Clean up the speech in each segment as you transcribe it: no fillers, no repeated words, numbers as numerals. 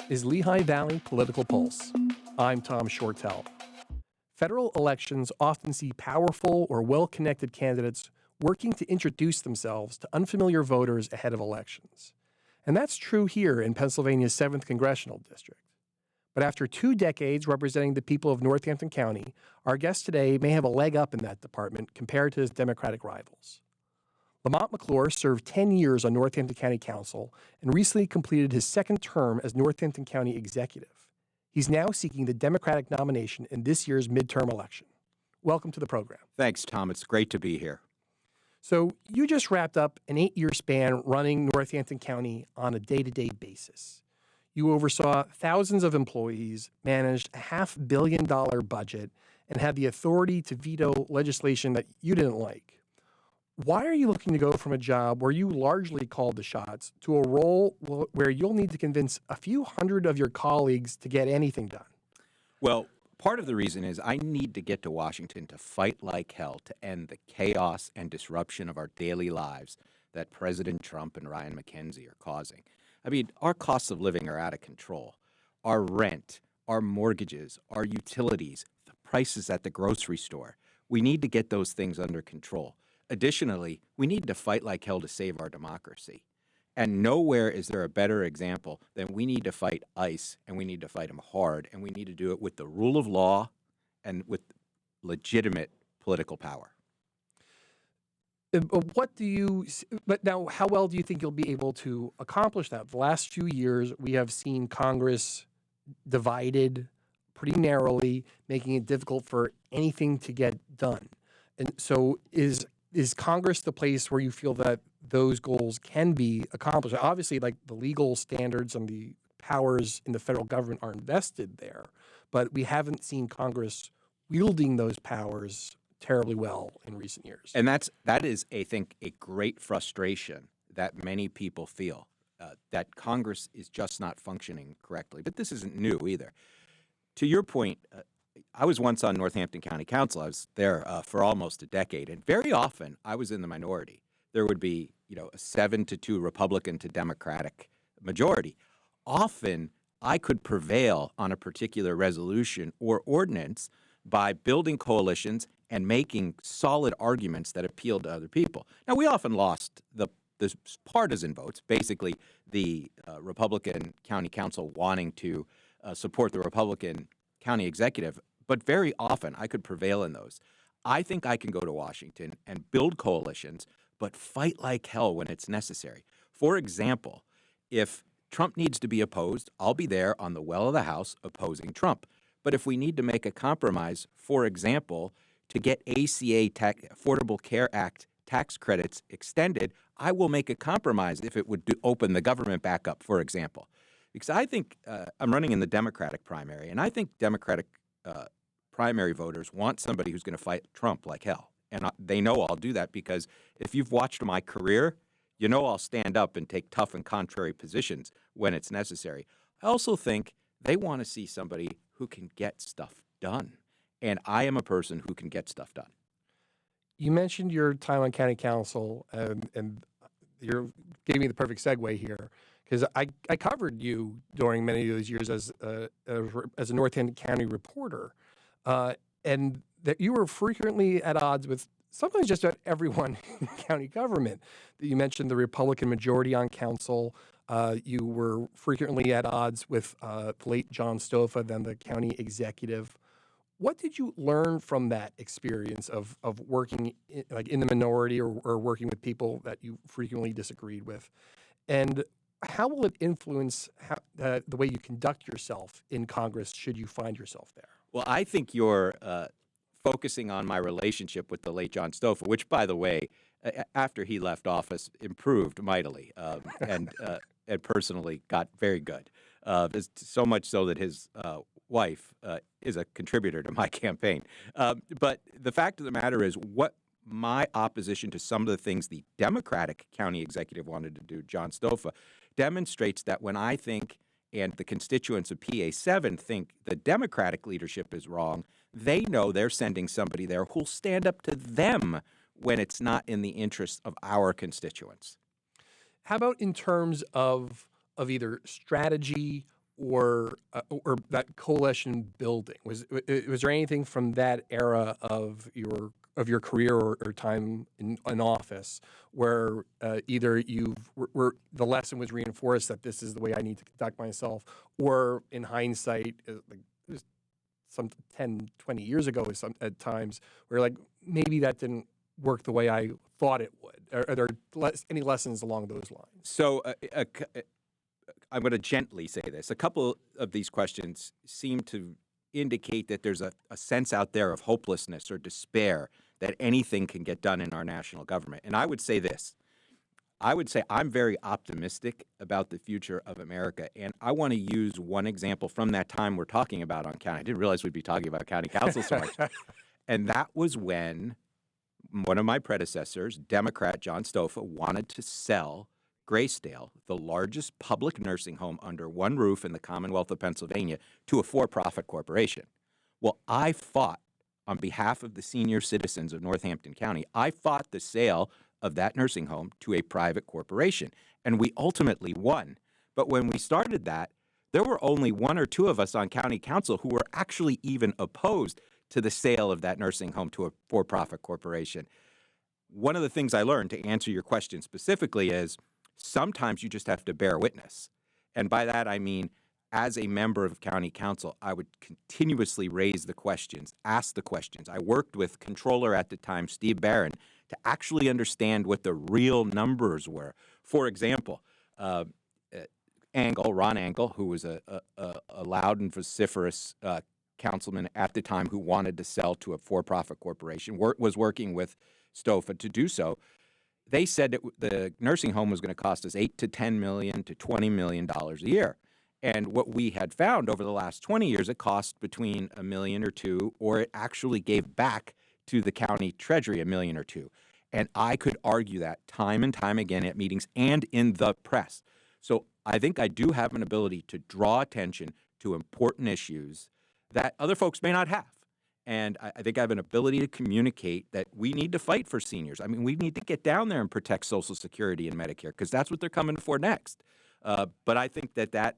is Lehigh Valley Political Pulse. I'm Tom Shortell. Federal elections often see powerful or well-connected candidates working to introduce themselves to unfamiliar voters ahead of elections. And that's true here in Pennsylvania's 7th Congressional District. But after 2 decades representing the people of Northampton County, our guest today may have a leg up in that department compared to his Democratic rivals. Lamont McClure served 10 years on Northampton County Council and recently completed his second term as Northampton County Executive. He's now seeking the Democratic nomination in this year's midterm election. Welcome to the program. Thanks, Tom. It's great to be here. So you just wrapped up an 8-year span running Northampton County on a day-to-day basis. You oversaw thousands of employees, managed a $500 million budget, and had the authority to veto legislation that you didn't like. Why are you looking to go from a job where you largely called the shots to a role where you'll need to convince a few hundred of your colleagues to get anything done? Well, part of the reason is I need to get to Washington to fight like hell to end the chaos and disruption of our daily lives that President Trump and Ryan McKenzie are causing. I mean, our costs of living are out of control. Our rent, our mortgages, our utilities, the prices at the grocery store. We need to get those things under control. Additionally, we need to fight like hell to save our democracy. And nowhere is there a better example than we need to fight ICE, and we need to fight them hard, and we need to do it with the rule of law and with legitimate political power. But now, how well do you think you'll be able to accomplish that? The last few years, we have seen Congress divided pretty narrowly, making it difficult for anything to get done. And so is Congress the place where you feel that those goals can be accomplished? Obviously, like the legal standards and the powers in the federal government are invested there, but we haven't seen Congress wielding those powers terribly well in recent years. And that is, I think, a great frustration that many people feel, that Congress is just not functioning correctly. But this isn't new either. To your point, I was once on Northampton County Council. I was there for almost a decade, and very often I was in the minority. There would be, a 7-2 Republican to Democratic majority. Often I could prevail on a particular resolution or ordinance by building coalitions and making solid arguments that appealed to other people. Now, we often lost the partisan votes, basically the Republican County Council wanting to support the Republican County Executive, but very often I could prevail in those. I think I can go to Washington and build coalitions, but fight like hell when it's necessary. For example, if Trump needs to be opposed, I'll be there on the well of the House opposing Trump. But if we need to make a compromise, for example, to get ACA Affordable Care Act tax credits extended, I will make a compromise if it would open the government back up, for example. Because I think I'm running in the Democratic primary, and I think Democratic primary voters want somebody who's going to fight Trump like hell. And they know I'll do that because if you've watched my career, you know I'll stand up and take tough and contrary positions when it's necessary. I also think they want to see somebody who can get stuff done. And I am a person who can get stuff done. You mentioned your time on county council, and you gave me the perfect segue here, because I covered you during many of those years as a Northampton County reporter, and that you were frequently at odds with sometimes just about everyone in county government. You mentioned the Republican majority on council. You were frequently at odds with the late John Stofa, then the county executive. What did you learn from that experience of working in the minority or working with people that you frequently disagreed with? And how will it influence the way you conduct yourself in Congress should you find yourself there? Well, I think you're focusing on my relationship with the late John Stofa, which, by the way, after he left office, improved mightily and personally got very good. So much so that his wife is a contributor to my campaign. But the fact of the matter is what my opposition to some of the things the Democratic county executive wanted to do, John Stofa, demonstrates that when I think and the constituents of PA7 think the Democratic leadership is wrong, they know they're sending somebody there who'll stand up to them when it's not in the interest of our constituents. How about in terms of either strategy or that coalition building? Was there anything from that era of your career or time in office where either where the lesson was reinforced that this is the way I need to conduct myself, or in hindsight, like it was some 10, 20 years ago, at times where like maybe that didn't work the way I thought it would? Are there any lessons along those lines? So I'm going to gently say this. A couple of these questions seem to indicate that there's a sense out there of hopelessness or despair that anything can get done in our national government. And I would say this. I would say I'm very optimistic about the future of America, and I want to use one example from that time we're talking about on county. I didn't realize we'd be talking about county council so much. And that was when one of my predecessors, Democrat John Stofa, wanted to sell Graysdale, the largest public nursing home under one roof in the Commonwealth of Pennsylvania, to a for-profit corporation. Well, I fought on behalf of the senior citizens of Northampton County. I fought the sale of that nursing home to a private corporation, and we ultimately won. But when we started that, there were only one or two of us on county council who were actually even opposed to the sale of that nursing home to a for-profit corporation. One of the things I learned, to answer your question specifically, is sometimes you just have to bear witness. And by that, I mean, as a member of county council, I would continuously raise the questions, ask the questions. I worked with controller at the time, Steve Barron, to actually understand what the real numbers were. For example, Ron Angle, who was a loud and vociferous councilman at the time who wanted to sell to a for-profit corporation, was working with Stofa to do so. They said that the nursing home was going to cost us $8 to $10 million to $20 million a year. And what we had found over the last 20 years, it cost between $1 million or $2 million, or it actually gave back to the county treasury $1 million or $2 million. And I could argue that time and time again at meetings and in the press. So I think I do have an ability to draw attention to important issues that other folks may not have. And I think I have an ability to communicate that we need to fight for seniors. I mean, we need to get down there and protect Social Security and Medicare, because that's what they're coming for next. But I think that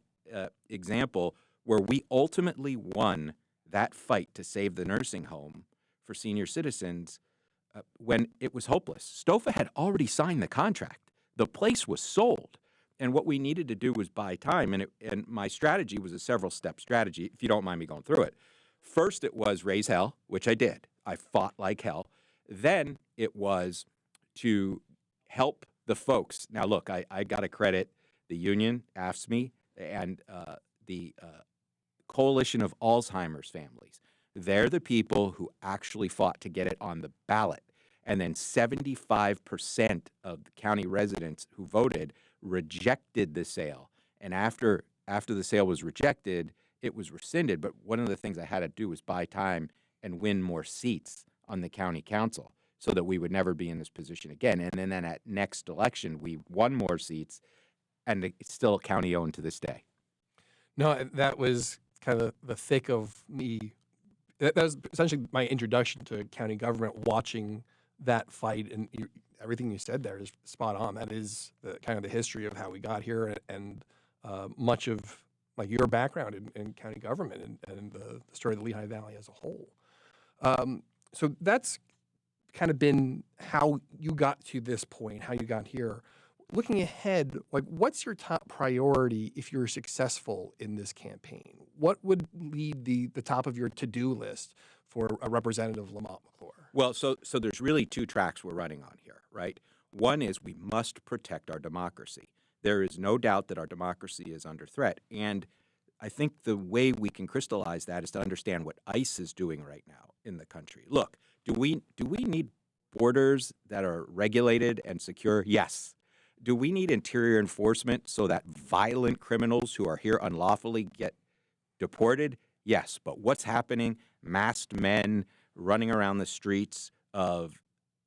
example where we ultimately won that fight to save the nursing home for senior citizens when it was hopeless. Stofa had already signed the contract. The place was sold. And what we needed to do was buy time. And my strategy was a several-step strategy, if you don't mind me going through it. First, it was raise hell, which I did. I fought like hell. Then it was to help the folks. Now, look, I got to credit the union, AFSCME, and the Coalition of Alzheimer's Families. They're the people who actually fought to get it on the ballot. And then 75% of the county residents who voted rejected the sale. And after the sale was rejected, it was rescinded. But one of the things I had to do was buy time and win more seats on the county council so that we would never be in this position again. And then at next election, we won more seats, and it's still county owned to this day. No, that was kind of the thick of me. That was essentially my introduction to county government, watching that fight, and everything you said there is spot on. That is kind of the history of how we got here, and much of like your background in county government and the story of the Lehigh Valley as a whole. So that's kind of been how you got to this point, how you got here. Looking ahead, like what's your top priority if you're successful in this campaign? What would lead the top of your to-do list for a Representative Lamont McClure? Well, so there's really two tracks we're running on here, right? One is we must protect our democracy. There is no doubt that our democracy is under threat. And I think the way we can crystallize that is to understand what ICE is doing right now in the country. Look, do we need borders that are regulated and secure? Yes. Do we need interior enforcement so that violent criminals who are here unlawfully get deported? Yes. But what's happening? Masked men running around the streets of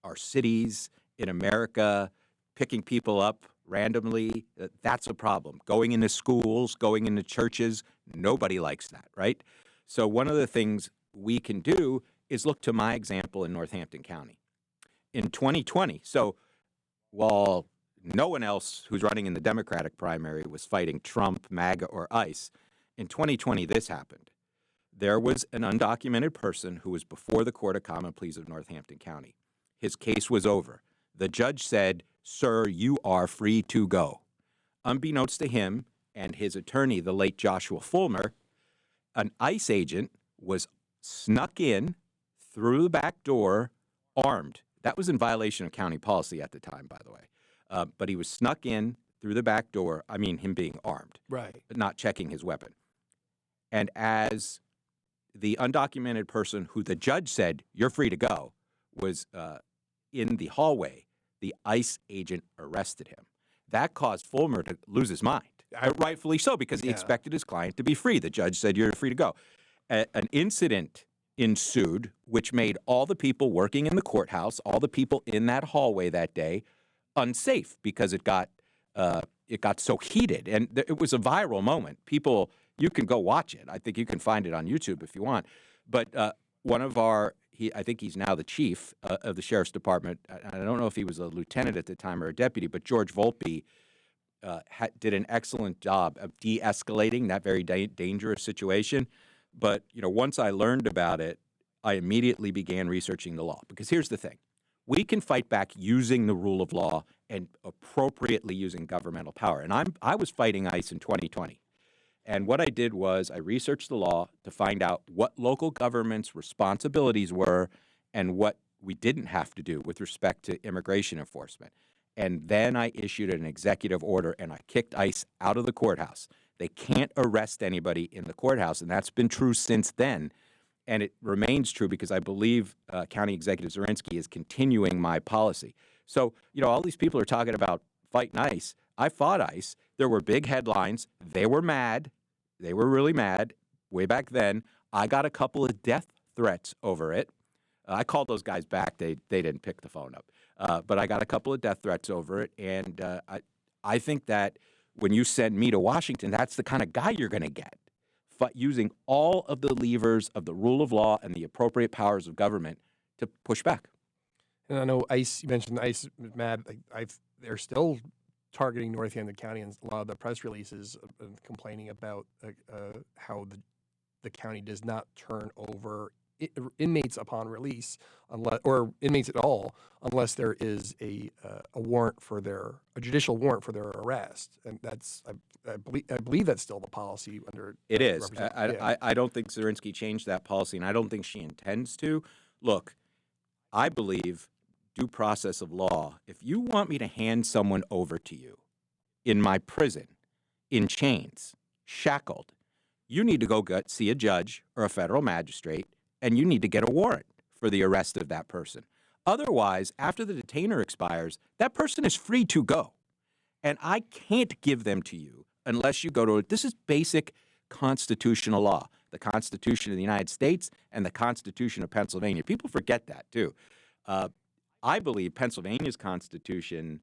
our cities in America, picking people up randomly, that's a problem. Going into schools, going into churches, nobody likes that, right? So one of the things we can do is look to my example in Northampton County. In 2020, so while no one else who's running in the Democratic primary was fighting Trump, MAGA, or ICE, in 2020, this happened. There was an undocumented person who was before the Court of Common Pleas of Northampton County. His case was over. The judge said, "Sir, you are free to go." Unbeknownst to him and his attorney, the late Joshua Fulmer, an ICE agent was snuck in through the back door armed. That was in violation of county policy at the time, by the way. But he was snuck in through the back door, I mean him being armed, Right. not checking his weapon. And as the undocumented person who the judge said, "You're free to go," was in the hallway, the ICE agent arrested him. That caused Fulmer to lose his mind, rightfully so, because he Yeah. expected his client to be free. The judge said, "You're free to go." An incident ensued, which made all the people working in the courthouse, all the people in that hallway that day, unsafe because it got so heated, and it was a viral moment. People, you can go watch it. I think you can find it on YouTube if you want. But one of our, I think he's now the chief of the sheriff's department. I don't know if he was a lieutenant at the time or a deputy, but George Volpe did an excellent job of de-escalating that very dangerous situation. But once I learned about it, I immediately began researching the law. Because here's the thing. We can fight back using the rule of law and appropriately using governmental power. And I was fighting ICE in 2020. And what I did was I researched the law to find out what local government's responsibilities were and what we didn't have to do with respect to immigration enforcement. And then I issued an executive order and I kicked ICE out of the courthouse. They can't arrest anybody in the courthouse, and that's been true since then. And it remains true because I believe County Executive Zirinsky is continuing my policy. So, all these people are talking about fighting ICE. I fought ICE. There were big headlines. They were mad. They were really mad way back then. I got a couple of death threats over it. I called those guys back. They didn't pick the phone up. But I got a couple of death threats over it. And I think that when you send me to Washington, that's the kind of guy you're going to get. Using all of the levers of the rule of law and the appropriate powers of government to push back. And I know ICE, you mentioned ICE is mad. They're still targeting Northampton County, and a lot of the press releases complaining about how the county does not turn over inmates upon release, or inmates at all, unless there is a warrant for a judicial warrant for their arrest. And that's I believe that's still the policy under. It is. Representative. I don't think Zirinsky changed that policy, and I don't think she intends to. Look, I believe due process of law. If you want me to hand someone over to you in my prison, in chains, shackled, you need to go see a judge or a federal magistrate, and you need to get a warrant for the arrest of that person. Otherwise, after the detainer expires, that person is free to go. And I can't give them to you unless you go to this is basic constitutional law, the Constitution of the United States and the Constitution of Pennsylvania. People forget that, too. I believe Pennsylvania's Constitution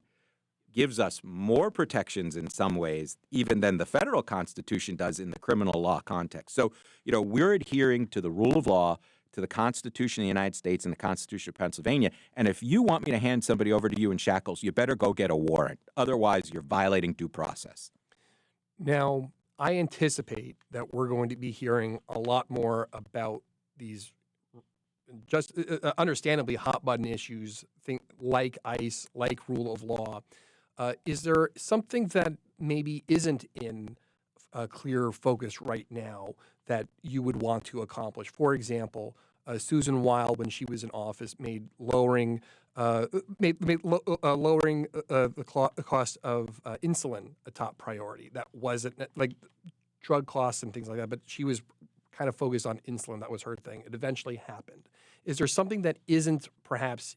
gives us more protections in some ways even than the federal Constitution does in the criminal law context. So, we're adhering to the rule of law, to the Constitution of the United States and the Constitution of Pennsylvania. And if you want me to hand somebody over to you in shackles, you better go get a warrant. Otherwise, you're violating due process. Now, I anticipate that we're going to be hearing a lot more about these just understandably hot-button issues, like ICE, like rule of law. Is there something that maybe isn't in a clear focus right now that you would want to accomplish? For example, Susan Wild, when she was in office, made lowering the cost of insulin a top priority. That wasn't like drug costs and things like that, but she was kind of focused on insulin. That was her thing. It eventually happened. Is there something that isn't perhaps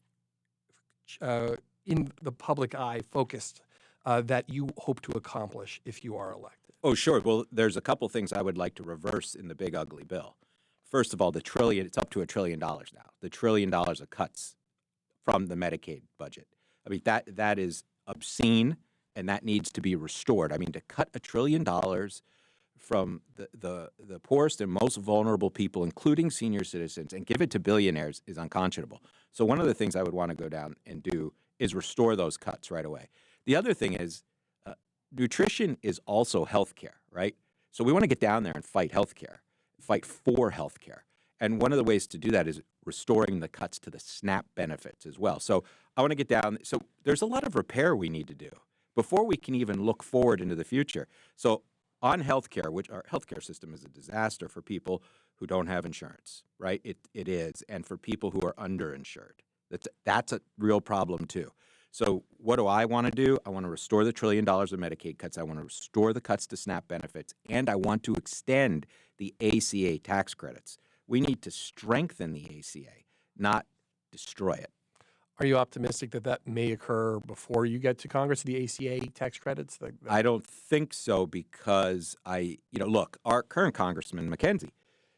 in the public eye focused that you hope to accomplish if you are elected? Oh, sure. Well, there's a couple things I would like to reverse in the big ugly bill. First of all, it's up to $1 trillion now. The $1 trillion of cuts from the Medicaid budget. I mean, that is obscene, and that needs to be restored. I mean, to cut $1 trillion from the poorest and most vulnerable people, including senior citizens, and give it to billionaires is unconscionable. So one of the things I would want to go down and do is restore those cuts right away. The other thing is nutrition is also healthcare, right? So we want to get down there and fight healthcare, fight for healthcare. And one of the ways to do that is restoring the cuts to the SNAP benefits as well. So I want to get down. So there's a lot of repair we need to do before we can even look forward into the future. So on healthcare, which our healthcare system is a disaster for people who don't have insurance, right? It is, and for people who are underinsured. That's a real problem too. So what do I want to do? I want to restore the $1 trillion of Medicaid cuts. I want to restore the cuts to SNAP benefits, and I want to extend the ACA tax credits. We need to strengthen the ACA, not destroy it. Are you optimistic that that may occur before you get to Congress, the ACA tax credits? I don't think so because look, our current Congressman McKenzie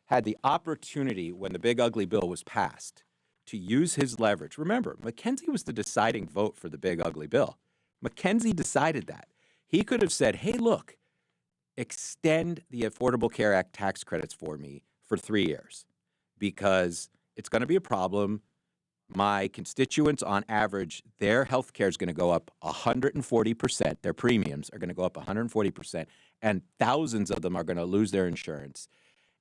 had the opportunity when the big ugly bill was passed to use his leverage. Remember, McKenzie was the deciding vote for the big ugly bill. McKenzie decided that. He could have said, hey, look, extend the Affordable Care Act tax credits for me for 3 years because it's going to be a problem. My constituents, on average, their health care is going to go up 140%. Their premiums are going to go up 140%, and thousands of them are going to lose their insurance.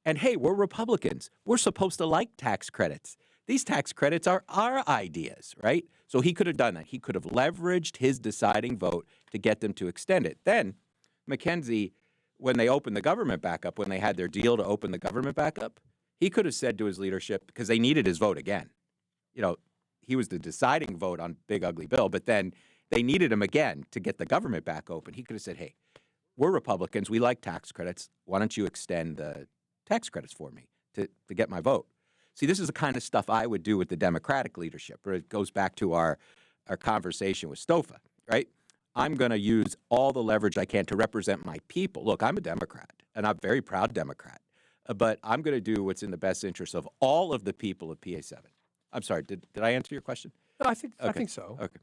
And hey, we're Republicans. We're supposed to like tax credits. These tax credits are our ideas, right? So he could have done that. He could have leveraged his deciding vote to get them to extend it. Then McKenzie, when they opened the government back up, when they had their deal to open the government back up, he could have said to his leadership, because they needed his vote again. He was the deciding vote on Big Ugly Bill, but then they needed him again to get the government back open. He could have said, hey, we're Republicans. We like tax credits. Why don't you extend the tax credits for me to get my vote? See, this is the kind of stuff I would do with the Democratic leadership. It goes back to our conversation with Stofa, right? I'm going to use all the leverage I can to represent my people. Look, I'm a Democrat, and I'm a very proud Democrat, but I'm going to do what's in the best interest of all of the people of PA7. I'm sorry, did I answer your question? No, I think so. Okay.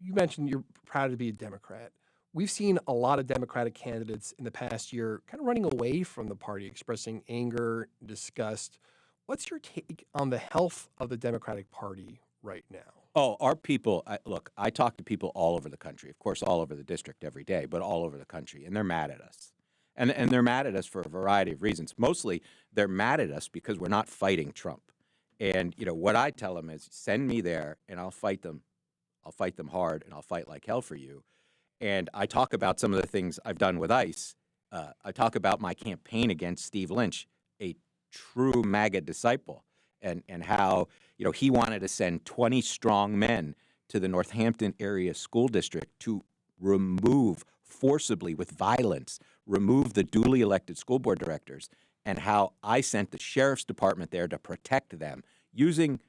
You mentioned you're proud to be a Democrat. We've seen a lot of Democratic candidates in the past year kind of running away from the party, expressing anger, disgust. What's your take on the health of the Democratic Party right now? Oh, our people, look, I talk to people all over the country, of course, all over the district every day, but all over the country, and they're mad at us. And they're mad at us for a variety of reasons. Mostly, they're mad at us because we're not fighting Trump. And, what I tell them is send me there and I'll fight them. I'll fight them hard and I'll fight like hell for you. And I talk about some of the things I've done with ICE. I talk about my campaign against Steve Lynch, a true MAGA disciple, and how, he wanted to send 20 strong men to the Northampton area school district to remove forcibly with violence, remove the duly elected school board directors, and how I sent the sheriff's department there to protect them using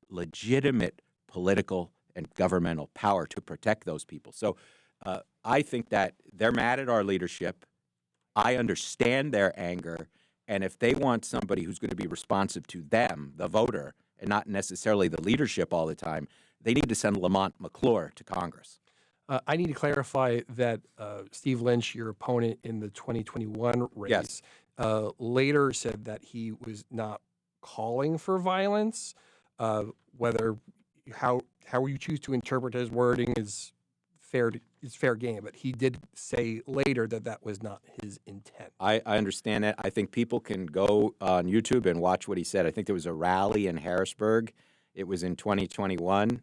legitimate political and governmental power to protect those people. So I think that they're mad at our leadership. I understand their anger. And if they want somebody who's going to be responsive to them, the voter, and not necessarily the leadership all the time, they need to send Lamont McClure to Congress. I need to clarify that Steve Lynch, your opponent in the 2021 race, Yes. Later said that he was not calling for violence. Whether how you choose to interpret his wording is fair game, but he did say later that that was not his intent. I understand that. I think people can go on YouTube and watch what he said. I think there was a rally in Harrisburg. It was in 2021,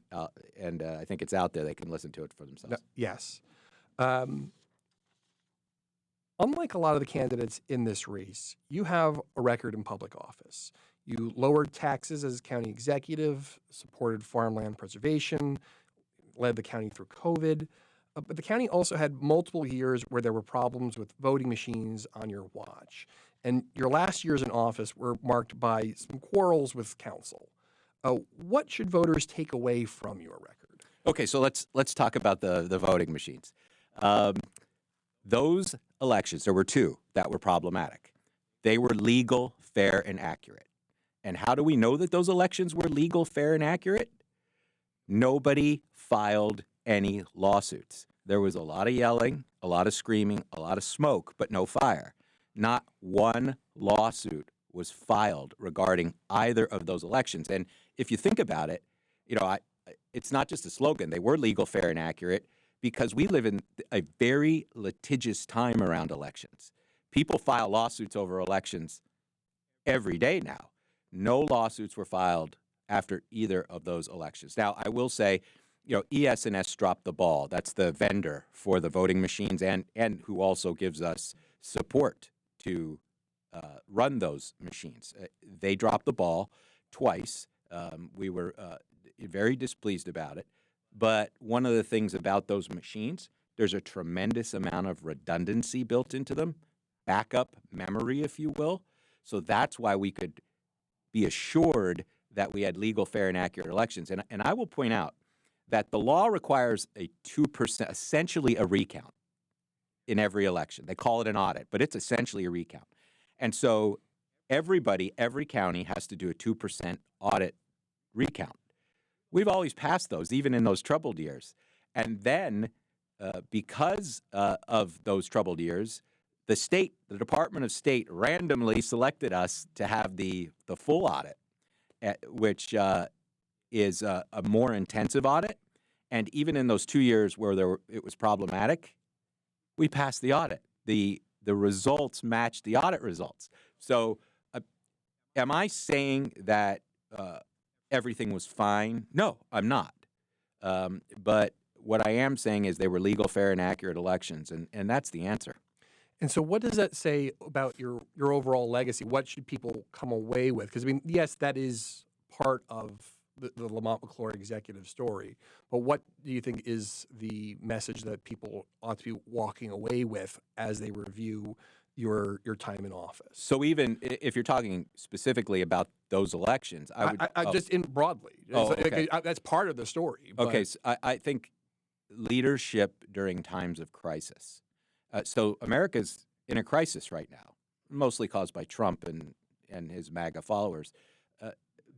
and I think it's out there. They can listen to it for themselves. Yes. Unlike a lot of the candidates in this race, you have a record in public office. You lowered taxes as county executive, supported farmland preservation, led the county through COVID. But the county also had multiple years where there were problems with voting machines on your watch. And your last years in office were marked by some quarrels with council. What should voters take away from your record? Okay, so let's talk about the voting machines. Those elections, there were two that were problematic. They were legal, fair, and accurate. And how do we know that those elections were legal, fair, and accurate? Nobody filed any lawsuits. There was a lot of yelling, a lot of screaming, a lot of smoke, but no fire. Not one lawsuit was filed regarding either of those elections. And if you think about it, it's not just a slogan. They were legal, fair, and accurate. because we live in a very litigious time around elections. People file lawsuits over elections every day now. No lawsuits were filed after either of those elections. Now, I will say, ES&S dropped the ball. That's the vendor for the voting machines and who also gives us support to run those machines. They dropped the ball twice. We were very displeased about it. But one of the things about those machines, there's a tremendous amount of redundancy built into them, backup memory, if you will. So that's why we could be assured that we had legal, fair, and accurate elections. And I will point out that the law requires a 2%, essentially a recount in every election. They call it an audit, but it's essentially a recount. And so every county has to do a 2% audit recount. We've always passed those, even in those troubled years. And then because of those troubled years, the Department of State randomly selected us to have the full audit, which is a more intensive audit. And even in those 2 years where it was problematic, we passed the audit. The results matched the audit results. So am I saying that everything was fine? No, I'm not. But what I am saying is they were legal, fair, and accurate elections, and that's the answer. And so what does that say about your overall legacy? What should people come away with? Because, I mean, yes, that is part of the Lamont McClure executive story, but what do you think is the message that people ought to be walking away with as they review your time in office? So even if you're talking specifically about those elections, I would just in broadly. Okay. That's part of the story. Okay, so I think leadership during times of crisis. So America's in a crisis right now, mostly caused by Trump and his MAGA followers.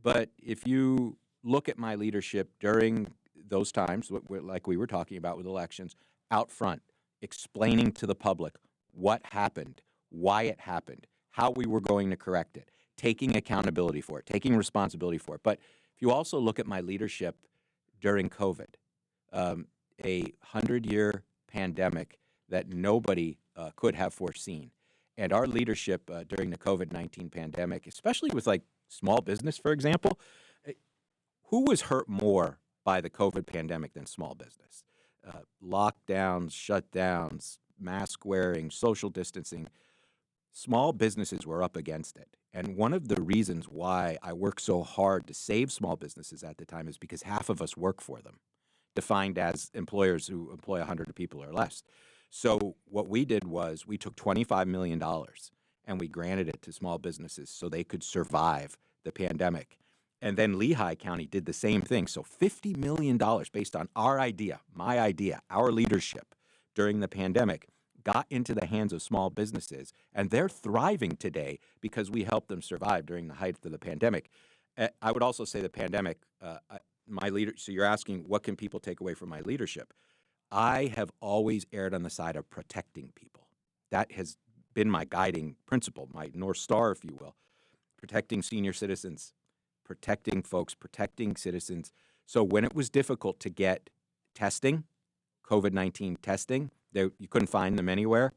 But if you look at my leadership during those times, like we were talking about with elections, out front, explaining to the public what happened, why it happened, how we were going to correct it, taking accountability for it, taking responsibility for it. But if you also look at my leadership during COVID, a 100-year pandemic that nobody could have foreseen, and our leadership during the COVID-19 pandemic, especially with like small business, for example, who was hurt more by the COVID pandemic than small business? Lockdowns, shutdowns, mask wearing, social distancing. Small businesses were up against it. And one of the reasons why I worked so hard to save small businesses at the time is because half of us work for them, defined as employers who employ 100 people or less. So what we did was we took $25 million and we granted it to small businesses so they could survive the pandemic. And then Lehigh County did the same thing. So $50 million based on our idea, my idea, our leadership during the pandemic got into the hands of small businesses, and they're thriving today because we helped them survive during the height of the pandemic. I would also say the pandemic, so you're asking what can people take away from my leadership? I have always erred on the side of protecting people. That has been my guiding principle, my North Star, if you will. Protecting senior citizens, protecting folks, protecting citizens. So when it was difficult to get testing, COVID-19 testing, you couldn't find them anywhere,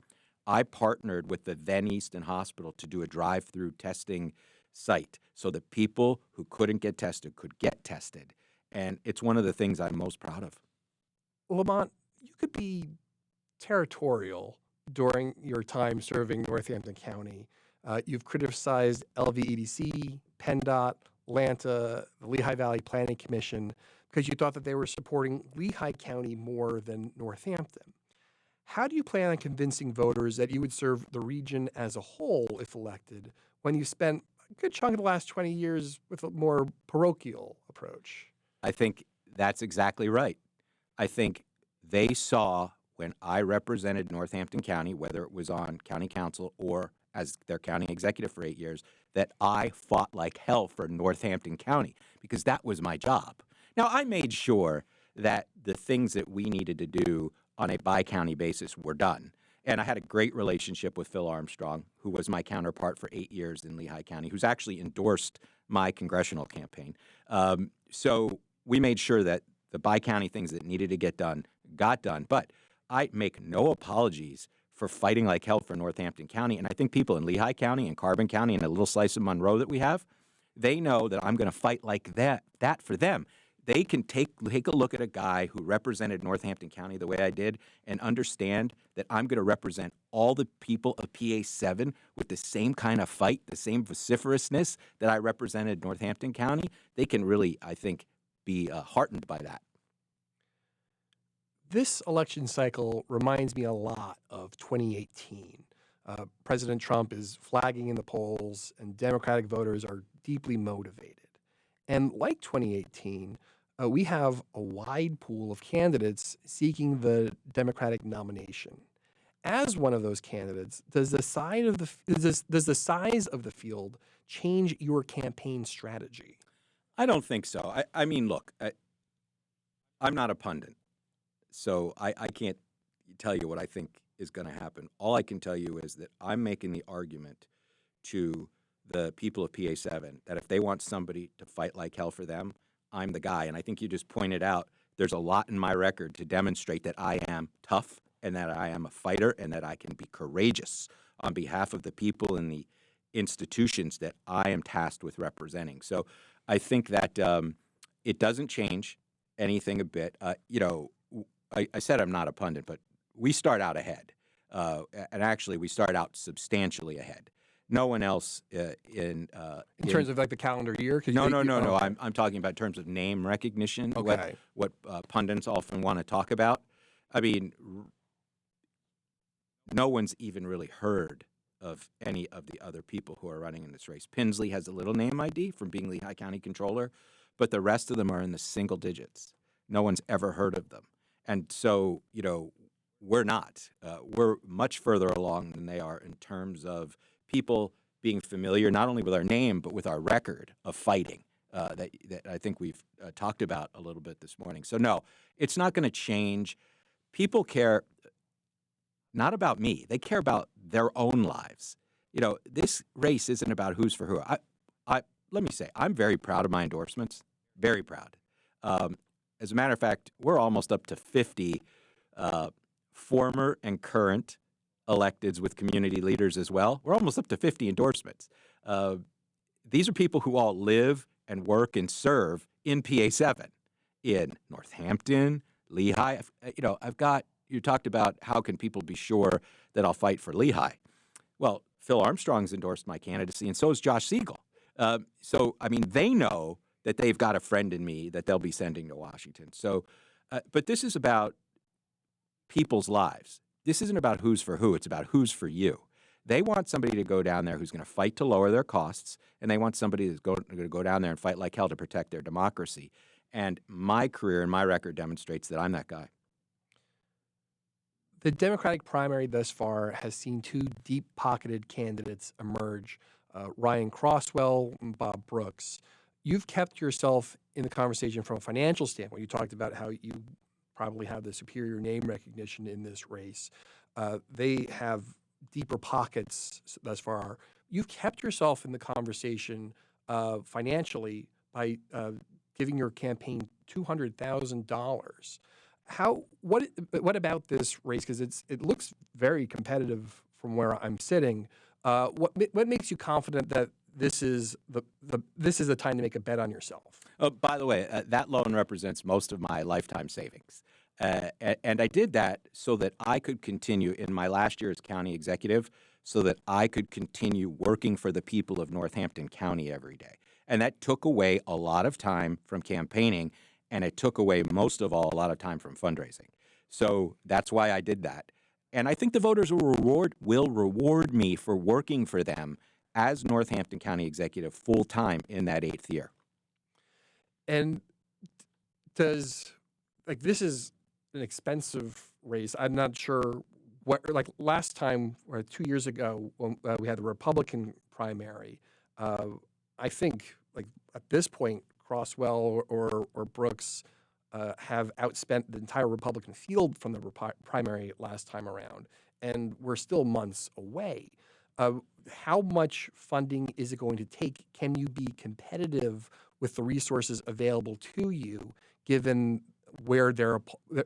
I partnered with the then Easton Hospital to do a drive-through testing site so that people who couldn't get tested could get tested. And it's one of the things I'm most proud of. Lamont, you could be territorial during your time serving Northampton County. You've criticized LVEDC, PennDOT, Lanta, the Lehigh Valley Planning Commission, because you thought that they were supporting Lehigh County more than Northampton. How do you plan on convincing voters that you would serve the region as a whole if elected when you spent a good chunk of the last 20 years with a more parochial approach? I think that's exactly right. I think they saw when I represented Northampton County, whether it was on county council or as their county executive for 8 years, that I fought like hell for Northampton County because that was my job. Now, I made sure that the things that we needed to do on a bi-county basis were done. And I had a great relationship with Phil Armstrong, who was my counterpart for 8 years in Lehigh County, who's actually endorsed my congressional campaign. So we made sure that the bi-county things that needed to get done got done. But I make no apologies for fighting like hell for Northampton County. And I think people in Lehigh County and Carbon County and a little slice of Monroe that we have, they know that I'm going to fight like that for them. They can take a look at a guy who represented Northampton County the way I did and understand that I'm going to represent all the people of PA7 with the same kind of fight, the same vociferousness that I represented Northampton County. They can really, I think, be heartened by that. This election cycle reminds me a lot of 2018. President Trump is flagging in the polls, and Democratic voters are deeply motivated. And like 2018, we have a wide pool of candidates seeking the Democratic nomination. As one of those candidates, does the size of the field change your campaign strategy? I don't think so. I mean, look, I'm not a pundit, so I can't tell you what I think is going to happen. All I can tell you is that I'm making the argument to the people of PA7 that if they want somebody to fight like hell for them, I'm the guy. And I think you just pointed out there's a lot in my record to demonstrate that I am tough and that I am a fighter and that I can be courageous on behalf of the people and the institutions that I am tasked with representing. So I think that it doesn't change anything a bit. I said I'm not a pundit, but we start out ahead. And actually, we start out substantially ahead. No one else in terms of like the calendar year? No. I'm talking about in terms of name recognition. Okay. What pundits often want to talk about. I mean, no one's even really heard of any of the other people who are running in this race. Pinsley has a little name ID from being Lehigh County Controller, but the rest of them are in the single digits. No one's ever heard of them. And so, we're not. We're much further along than they are in terms of people being familiar not only with our name, but with our record of fighting that I think we've talked about a little bit this morning. So, no, it's not going to change. People care not about me. They care about their own lives. This race isn't about who's for who. Let me say, I'm very proud of my endorsements, very proud. As a matter of fact, we're almost up to 50 former and current electeds with community leaders as well. We're almost up to 50 endorsements. These are people who all live and work and serve in PA7, in Northampton, Lehigh. You talked about how can people be sure that I'll fight for Lehigh. Well, Phil Armstrong's endorsed my candidacy, and so has Josh Siegel. They know that they've got a friend in me that they'll be sending to Washington. So, but this is about people's lives. This isn't about who's for who. It's about who's for you. They want somebody to go down there who's going to fight to lower their costs, and they want somebody that's going to go down there and fight like hell to protect their democracy. And my career and my record demonstrates that I'm that guy. The Democratic primary thus far has seen two deep-pocketed candidates emerge, Ryan Crosswell and Bob Brooks. You've kept yourself in the conversation from a financial standpoint. You talked about how you probably have the superior name recognition in this race. They have deeper pockets thus far. You've kept yourself in the conversation financially by giving your campaign $200,000. What about this race? Because it looks very competitive from where I'm sitting. What makes you confident that this is the time to make a bet on yourself? Oh, by the way, that loan represents most of my lifetime savings. And I did that so that I could continue in my last year as county executive, so that I could continue working for the people of Northampton County every day. And that took away a lot of time from campaigning, and it took away most of all a lot of time from fundraising. So that's why I did that. And I think the voters will reward me for working for them as Northampton County executive full time in that 8th year. And this is an expensive race. I'm not sure last time or 2 years ago when we had the Republican primary. I think at this point, Crosswell or Brooks have outspent the entire Republican field from the primary last time around, and we're still months away. How much funding is it going to take? Can you be competitive with the resources available to you, given where the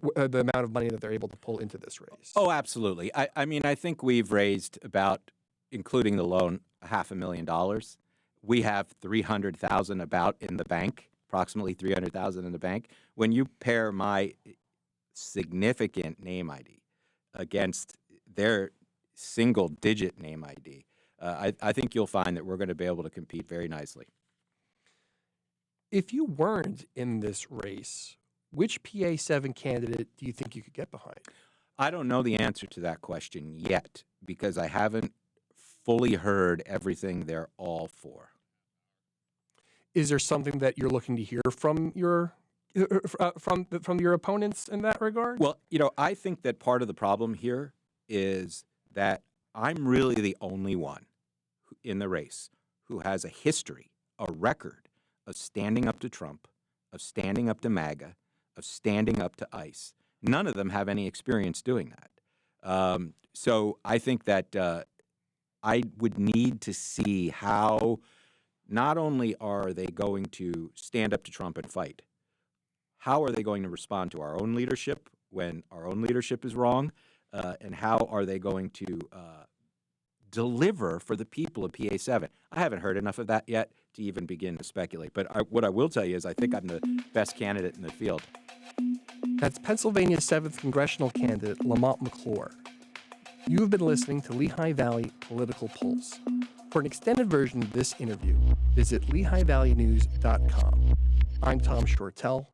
amount of money that they're able to pull into this race? Oh, absolutely. I mean, I think we've raised about, including the loan, $500,000. We have 300,000 about in the bank, approximately 300,000 in the bank. When you pair my significant name ID against their single-digit name ID, I think you'll find that we're going to be able to compete very nicely. If you weren't in this race, which PA7 candidate do you think you could get behind? I don't know the answer to that question yet because I haven't fully heard everything they're all for. Is there something that you're looking to hear from your opponents in that regard? Well, I think that part of the problem here is that I'm really the only one in the race who has a history, a record of standing up to Trump, of standing up to MAGA, of standing up to ICE. None of them have any experience doing that. So I think that I would need to see how not only are they going to stand up to Trump and fight, how are they going to respond to our own leadership when our own leadership is wrong, and how are they going to deliver for the people of PA7? I haven't heard enough of that yet to even begin to speculate. But what I will tell you is I think I'm the best candidate in the field. That's Pennsylvania's 7th congressional candidate, Lamont McClure. You have been listening to Lehigh Valley Political Pulse. For an extended version of this interview, visit LehighValleyNews.com. I'm Tom Shortell.